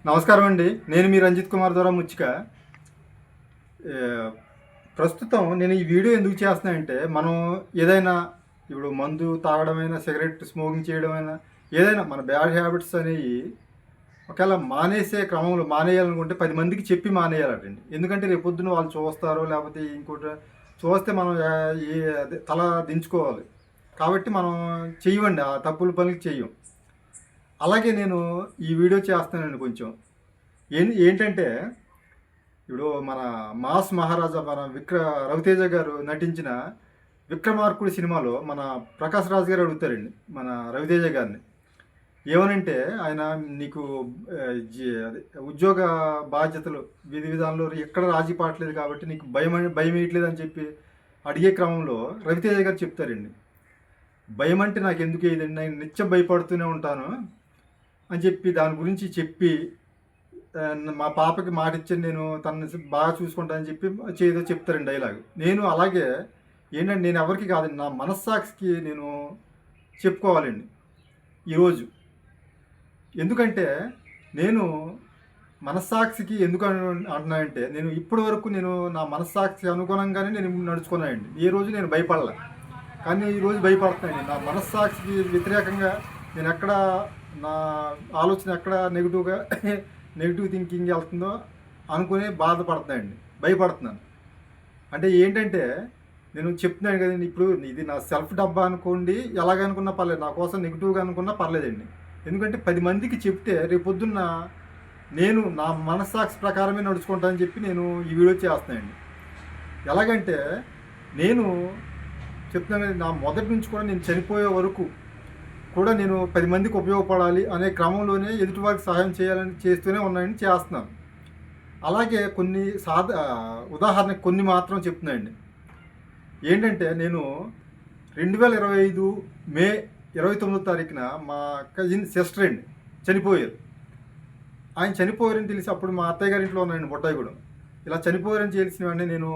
నమస్కారం అండి. నేను మీ రంజిత్ కుమార్ ద్వారా ముచ్చిక. ఏ, ప్రస్తుతం నేను ఈ వీడియో ఎందుకు చేస్తున్నానంటే, మనం ఏదైనా ఇప్పుడు మందు తాగడమైనా, సిగరెట్ స్మోకింగ్ చేయడమైనా, ఏదైనా మన బ్యాడ్ హ్యాబిట్స్ అనేవి ఒకవేళ మానేసే క్రమంలో మానేయాలనుకుంటే 10 మందికి చెప్పి మానేయాలటండి. ఎందుకంటే రేపు పొద్దున వాళ్ళు చూస్తారో లేకపోతే ఇంకోటి చూస్తే మనం అదే తల దించుకోవాలి. కాబట్టి మనం చెయ్యమండి, ఆ తప్పుల పనులు చెయ్యం. అలాగే నేను ఈ వీడియో చేస్తానండి కొంచెం. ఏంటంటే ఇప్పుడు మన మాస్ మహారాజా మన రవితేజ గారు నటించిన విక్రమార్కుడి సినిమాలో మన ప్రకాష్ రాజ్ గారు అడుగుతారండి మన రవితేజ గారిని. ఏమనంటే ఆయన నీకు అదే ఉద్యోగ బాధ్యతలు విధి విధానంలో ఎక్కడ రాజీ పడట్లేదు కాబట్టి నీకు భయం వేయట్లేదు అని చెప్పి అడిగే క్రమంలో రవితేజ గారు చెప్తారండి, భయం అంటే నాకు ఎందుకు వేయదండి, నేను నిత్యం భయపడుతూనే ఉంటాను అని చెప్పి దాని గురించి చెప్పి మా పాపకి మాట ఇచ్చాను, నేను తనని బాగా చూసుకుంటానని చెప్పి ఏదో చెప్తారండి డైలాగ్. నేను అలాగే ఏంటంటే నేను ఎవరికి కాదండి, నా మనస్సాక్షికి నేను చెప్పుకోవాలండి ఈరోజు. ఎందుకంటే నేను మనస్సాక్షికి ఎందుకు అంటున్నానంటే, నేను ఇప్పటి వరకు నేను నా మనస్సాక్షి అనుగుణంగానే నేను నడుచుకున్నానండి. ఏ రోజు నేను భయపడలే, కానీ ఈరోజు భయపడుతున్నానండి. నా మనస్సాక్షికి వ్యతిరేకంగా నేను ఎక్కడ నా ఆలోచన ఎక్కడ నెగిటివ్ థింకింగ్ వెళ్తుందో అనుకుని బాధపడుతున్నాయండి, భయపడుతున్నాను. అంటే ఏంటంటే నేను చెప్తున్నాను కదండి, ఇప్పుడు ఇది నా సెల్ఫ్ డబ్బా అనుకోండి, ఎలాగనుకున్నా పర్లేదు, నా కోసం నెగిటివ్గా అనుకున్నా పర్లేదండి. ఎందుకంటే 10 మందికి చెప్తే రేపు పొద్దున్న నేను నా మనస్సాక్షి ప్రకారమే నడుచుకుంటానని చెప్పి నేను ఈ వీడియో చేస్తున్నానండి. ఎలాగంటే నేను చెప్తున్నాను, నా మొదటి నుంచి కూడా నేను చనిపోయే వరకు కూడా నేను 10 మందికి ఉపయోగపడాలి అనే క్రమంలోనే ఎదుటివారికి సహాయం చేయాలని చేస్తూనే ఉన్నాయని చేస్తున్నాను. అలాగే కొన్ని ఉదాహరణకు కొన్ని మాత్రం చెప్తున్నాయండి. ఏంటంటే నేను 2025 మే 29వ తారీఖున మా కజిన్ సిస్టర్ అండి చనిపోయారు. ఆయన చనిపోయారని తెలిసి అప్పుడు మా అత్తయ్య గారి ఇంట్లో ఉన్నాయండి బొట్టాయిగూడెం. ఇలా చనిపోయారని తెలిసిన వెంటనే నేను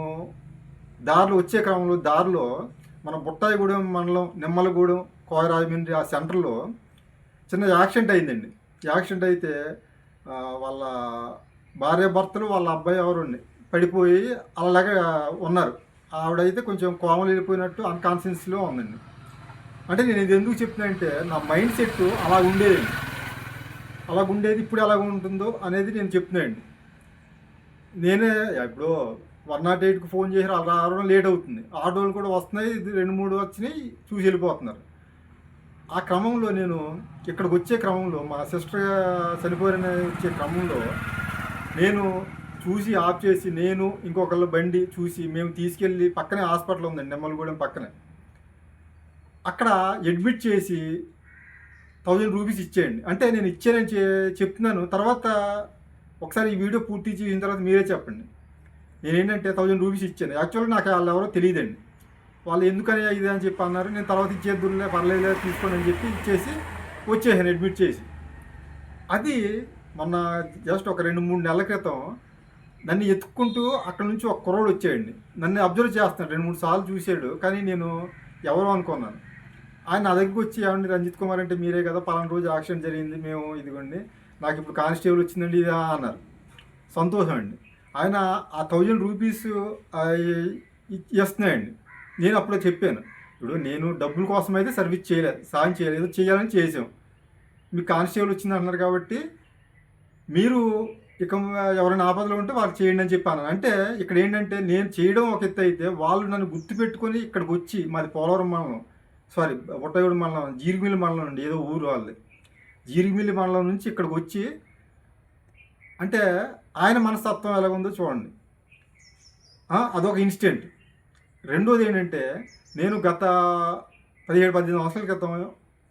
వచ్చే క్రమంలో దారిలో మన బుట్టాయిగూడెం మండలం నిమ్మలగూడెం కోయరాజమండ్రి ఆ సెంటర్లో చిన్న యాక్సిడెంట్ అయిందండి. యాక్సిడెంట్ అయితే వాళ్ళ భార్యాభర్తలు వాళ్ళ అబ్బాయి ఎవరండి పడిపోయి అలాగే ఉన్నారు. ఆవిడైతే కొంచెం కోమలు వెళ్ళిపోయినట్టు అన్కాన్షియస్లో ఉందండి. అంటే నేను ఇది ఎందుకు చెప్తున్నానంటే, నా మైండ్ సెట్ అలా ఉండేది ఇప్పుడు ఎలా ఉంటుందో అనేది నేను చెప్తున్నానండి. నేనే ఇప్పుడు 108కి ఫోన్ చేసి అలా రావడం లేట్ అవుతుంది, ఆటోలు కూడా వస్తున్నాయి, 2-3 వచ్చినాయి, చూసి వెళ్ళిపోతున్నారు. ఆ క్రమంలో నేను ఇక్కడికి వచ్చే క్రమంలో మా సిస్టర్ చనిపోయిన వచ్చే క్రమంలో నేను చూసి ఆఫ్ చేసి, నేను ఇంకొకళ్ళ బండి చూసి మేము తీసుకెళ్ళి పక్కనే హాస్పిటల్ ఉందండి నిమ్మలగూడెం పక్కనే, అక్కడ అడ్మిట్ చేసి 1000 రూపీస్ ఇచ్చేయండి. అంటే నేను ఇచ్చానని చెప్తున్నాను. తర్వాత ఒకసారి ఈ వీడియో పూర్తి చేసిన తర్వాత మీరే చెప్పండి. నేనేంటంటే 1000 రూపీస్ ఇచ్చాను. యాక్చువల్గా నాకు వాళ్ళు ఎవరో తెలియదండి. వాళ్ళు ఎందుకని ఇది అని చెప్పి అన్నారు. నేను తర్వాత ఇచ్చేద్దులే పర్లేదు తీసుకోండి అని చెప్పి ఇచ్చేసి వచ్చేసాను అడ్మిట్ చేసి. అది మొన్న జస్ట్ ఒక 2-3 నెలల క్రితం నన్ను ఎత్తుక్కుంటూ అక్కడ నుంచి ఒక కుర్రోడు వచ్చాయండి. నన్ను అబ్జర్వ్ చేస్తున్నాడు, 2-3 సార్లు చూశాడు. కానీ నేను ఎవరో అనుకున్నాను. ఆయన నా దగ్గరికి వచ్చి, ఏమండి రంజిత్ కుమార్ అంటే మీరే కదా, పలానా రోజు యాక్సిడెంట్ జరిగింది, మేము ఇదిగోండి నాకు ఇప్పుడు కానిస్టేబుల్ వచ్చిందండి ఇది అన్నారు. సంతోషం అండి. ఆయన ఆ 1000 రూపీస్ ఇస్తున్నాయండి. నేను అప్పుడే చెప్పాను, ఇప్పుడు నేను డబ్బుల కోసం అయితే సర్వీస్ చేయలేదు, సాయం చేయలేదు, చేయాలని చేసాం. మీకు కానిస్టేబుల్ వచ్చింది అన్నారు కాబట్టి మీరు ఇక ఎవరైనా ఆపదలో ఉంటే వాళ్ళు చేయండి అని చెప్పాను. అంటే ఇక్కడ ఏంటంటే నేను చేయడం ఒక ఎత్తు అయితే, వాళ్ళు నన్ను గుర్తుపెట్టుకొని ఇక్కడికి వచ్చి, మాది పోలవరం మండలం, బుట్టాయిగూడెం మండలం, జీరిమిల్లి మండలం అండి, ఏదో ఊరు వాళ్ళది, జీరిమిల్లి మండలం నుంచి ఇక్కడికి వచ్చి, అంటే ఆయన మనస్తత్వం ఎలాగుందో చూడండి. అదొక ఇన్సిడెంట్. రెండోది ఏంటంటే, నేను గత 17-18 సంవత్సరాల క్రితం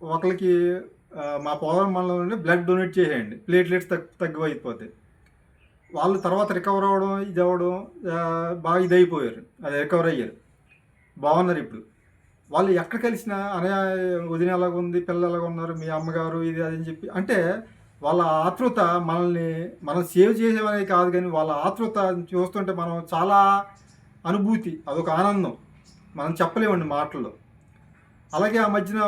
ఒకరికి మా పోలవరం మండలం నుండి బ్లడ్ డొనేట్ చేసేయండి, ప్లేట్లెట్స్ తగ్గిపోతాయి. వాళ్ళు తర్వాత రికవర్ అవ్వడం, ఇది అవ్వడం బాగా ఇదైపోయారు, అది రికవర్ అయ్యారు, బాగున్నారు ఇప్పుడు. వాళ్ళు ఎక్కడ కలిసినా అనే వదిన ఎలాగ ఉంది, పిల్లలు ఎలాగ ఉన్నారు, మీ అమ్మగారు ఇది అది అని చెప్పి, అంటే వాళ్ళ ఆతృత మనం సేవ్ చేసేమనేది కాదు, కానీ వాళ్ళ ఆతృత చూస్తుంటే మనం చాలా అనుభూతి, అదొక ఆనందం, మనం చెప్పలేమండి మాటల్లో. అలాగే ఆ మధ్యన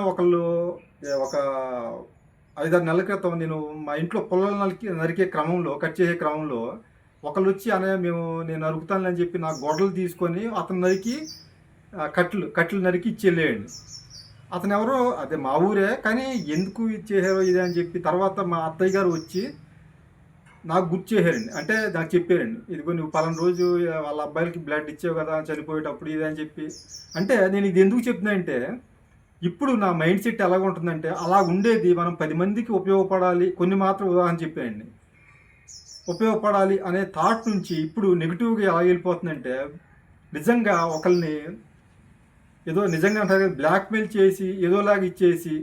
ఒక 5-6 నెలల క్రితం నేను మా ఇంట్లో పుల్లలు నరికే క్రమంలో, కట్ చేసే క్రమంలో ఒకళ్ళొచ్చి "అన్నయ్య నేను నరుకుతానులే" అని చెప్పి నా గొడ్డలు తీసుకొని అతను నరికి కట్లు నరికి ఇచ్చెళ్ళాడండి. అతనెవరో అదే మా ఊరే. కానీ ఎందుకు ఇది చేసారో ఇది అని చెప్పి తర్వాత మా అత్తయ్య గారు వచ్చి నాకు గుర్తు చేశారండి. అంటే నాకు చెప్పారండి. "ఇదిగో నువ్వు పలానా రోజు వాళ్ళ అబ్బాయిలకి బ్లడ్ ఇచ్చావు కదా చనిపోయేటప్పుడు" ఇది అని చెప్పి. అంటే నేను ఇది ఎందుకు చెప్తున్నానంటే, ఇప్పుడు నా మైండ్ సెట్ ఎలాగుంటుందంటే, అలాగుండేది మనం 10 మందికి ఉపయోగపడాలి, కొన్ని మాత్రం ఉదాహరణ చెప్పానండి. ఉపయోగపడాలి అనే థాట్ నుంచి ఇప్పుడు నెగెటివ్‌గా ఎలా వెళ్ళిపోతుందంటే, నిజంగా ఒకళ్ళని ఏదో నిజంగా అంటారు కదా బ్లాక్‌మెయిల్ చేసి ఏదోలాగా ఇచ్చేసి,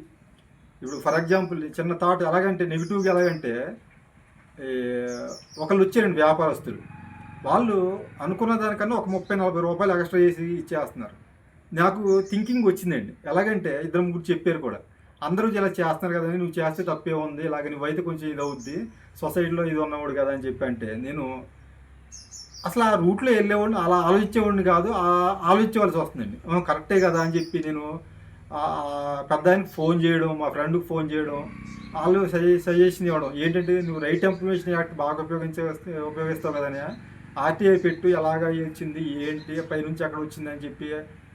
ఇప్పుడు ఫర్ ఎగ్జాంపుల్ చిన్న థాట్ ఎలాగంటే నెగెటివ్‌గా ఎలాగంటే, ఈ ఒకళ్ళొచ్చారండి వ్యాపారస్తులు. వాళ్ళు అనుకున్న దానికన్నా ఒక రూ. 30, 40 ఎక్స్‌ట్రా చేసి ఇచ్చేస్తున్నారు. నాకు థింకింగ్ వచ్చిందండి. ఎలాగంటే ఇద్దరు ముగ్గురు చెప్పారు కూడా. అందరూ ఇలా చేస్తున్నారు కదండీ! నువ్వు చేస్తే తప్పేముంది? ఇలాగ నువ్వైతే కొంచెం ఇదవుద్ది. సొసైటీలో ఇది ఉన్నవాడు కదా! అని చెప్పి అంటే, నేను అసలు ఆ రూట్‌లో ఎళ్ళేవాడిని, అలా ఆలోచించేవాడిని కాదు. ఆలోచించవలసి వస్తుందండి. కరెక్టే కదా! అని చెప్పి నేను పెద్దాయనకి ఫోన్ చేయడం, మా ఫ్రెండ్‌కి ఫోన్ చేయడం, ఆళ్ళు సజెషన్ ఇవ్వడం. ఏంటంటే, "నువ్వు రైట్ ఇన్ఫర్మేషన్ యాక్ట్ బాగా ఉపయోగిస్తావు కదా అన్నయ్య! ఆర్‌టీఐ పెట్టు ఎలాగ వచ్చింది? ఏంటి? పైనుంచి ఎక్కడ వచ్చింది?" అని చెప్పి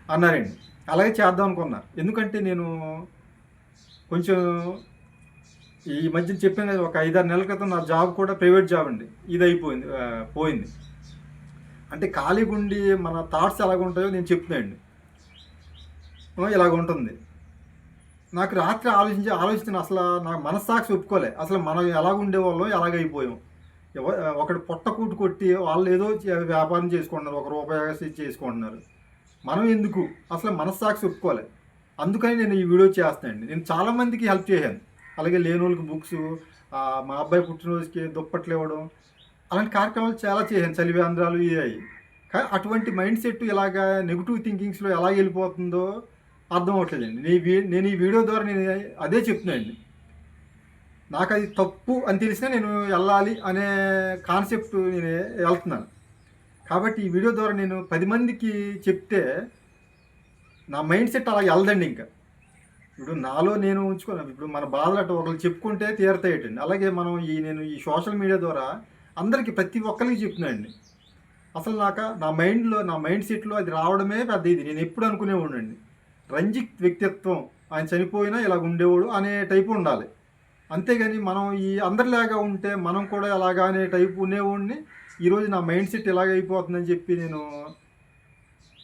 అన్నారండి. అలాగే చేద్దాం అనుకున్నా. ఎందుకంటే నేను కొంచెం ఈ మధ్యన చెప్పాను కదా! ఒక 5-6 నెలల క్రితం నా జాబ్ కూడా ప్రైవేట్ జాబ్ అండి. ఇదయిపోయింది, పోయింది. అంటే ఖాళీగుండి మన థాట్స్ ఎలాగుంటాయో నేను చెప్తున్నానండి. ఇలాగుంటుంది. నాకు రాత్రి ఆలోచించిన అసలు నా మనస్సాక్షి ఒప్పుకోలే. అసలు మనం ఎలాగుండేవాళ్ళం, ఎలాగైపోయాం. ఎవ ఒకడు పొట్టకూటి కొట్టి వాళ్ళేదో వ్యాపారం చేసుకుంటున్నారు. ఒక రూపాయి ఎగసి చేసుకుంటున్నారు. మనం ఎందుకు? అసలు మనస్సాక్షి ఒప్పుకోలే. అందుకని నేను ఈ వీడియో చేస్తున్నానండి. నేను చాలామందికి హెల్ప్ చేశాను. అలాగే లేనోళ్ళకి బుక్సు, మా అబ్బాయి పుట్టినరోజుకి దుప్పట్లు ఇవ్వడం, అలాంటి కార్యక్రమాలు చాలా చేశాను. చలివేంద్రాలు ఇయ్యాయి. కానీ అటువంటి మైండ్ సెట్ ఇలాగా నెగెటివ్ థింకింగ్స్‌లో ఎలా వెళ్ళిపోతుందో అర్థం అవ్వట్లేదండి. నేను ఈ వీడియో ద్వారా నేను అదే చెప్తున్నానండి. నాకది తప్పు అని తెలిసినా నేను వెళ్ళాలి అనే కాన్సెప్ట్ నేను వెళ్తున్నాను. కాబట్టి ఈ వీడియో ద్వారా నేను 10 మందికి చెప్తే నా మైండ్ సెట్ అలా వెళ్ళదండి ఇంకా. ఇప్పుడు నాలో నేను ఉంచుకోను. ఇప్పుడు మన బాధలు అటు ఒకళ్ళు చెప్పుకుంటే తీరతాయేటండి. అలాగే నేను ఈ సోషల్ మీడియా ద్వారా అందరికీ ప్రతి ఒక్కరికి చెప్తున్నానండి. అసలు నా మైండ్ సెట్‌లో అది రావడమే పెద్ద ఇది. నేను ఎప్పుడు అనుకునేవాడినండి. రంజిత్ వ్యక్తిత్వం, ఆయన చనిపోయినా ఇలాగ ఉండేవాడు అనే టైపు ఉండాలి. అంతేగాని మనం ఈ అందరిలాగా ఉంటే మనం కూడా అలాగా అనే టైపు ఉండేవాడిని. ఈరోజు నా మైండ్ సెట్ ఇలాగైపోతుందని చెప్పి నేను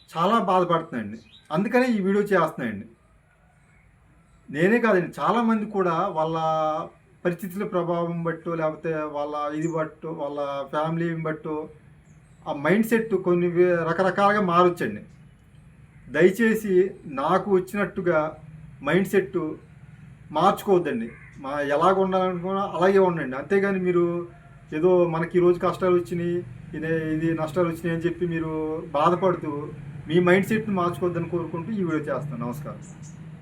చాలా బాధపడుతున్నానండి. అందుకనే ఈ వీడియో చేస్తున్నానండి. నేనే కాదండి, చాలామంది కూడా వాళ్ళ పరిస్థితుల ప్రభావం బట్టో, లేకపోతే వాళ్ళ ఇది బట్టో, వాళ్ళ ఫ్యామిలీని బట్టో ఆ మైండ్ సెట్ కొన్ని రకరకాలుగా మారొచ్చండి. దయచేసి నాకు వచ్చినట్టుగా మైండ్ సెట్ మార్చుకోవద్దండి. ఎలాగ ఉండాలనుకున్నా అలాగే ఉండండి. అంతేగాని మీరు ఏదో మనకి ఈరోజు కష్టాలు వచ్చినాయి, ఇది నష్టాలు వచ్చినాయి అని చెప్పి మీరు బాధపడుతూ మీ మైండ్ సెట్‌ని మార్చుకోవద్దని కోరుకుంటూ ఈ వీడియో చేస్తున్నాను. నమస్కారం.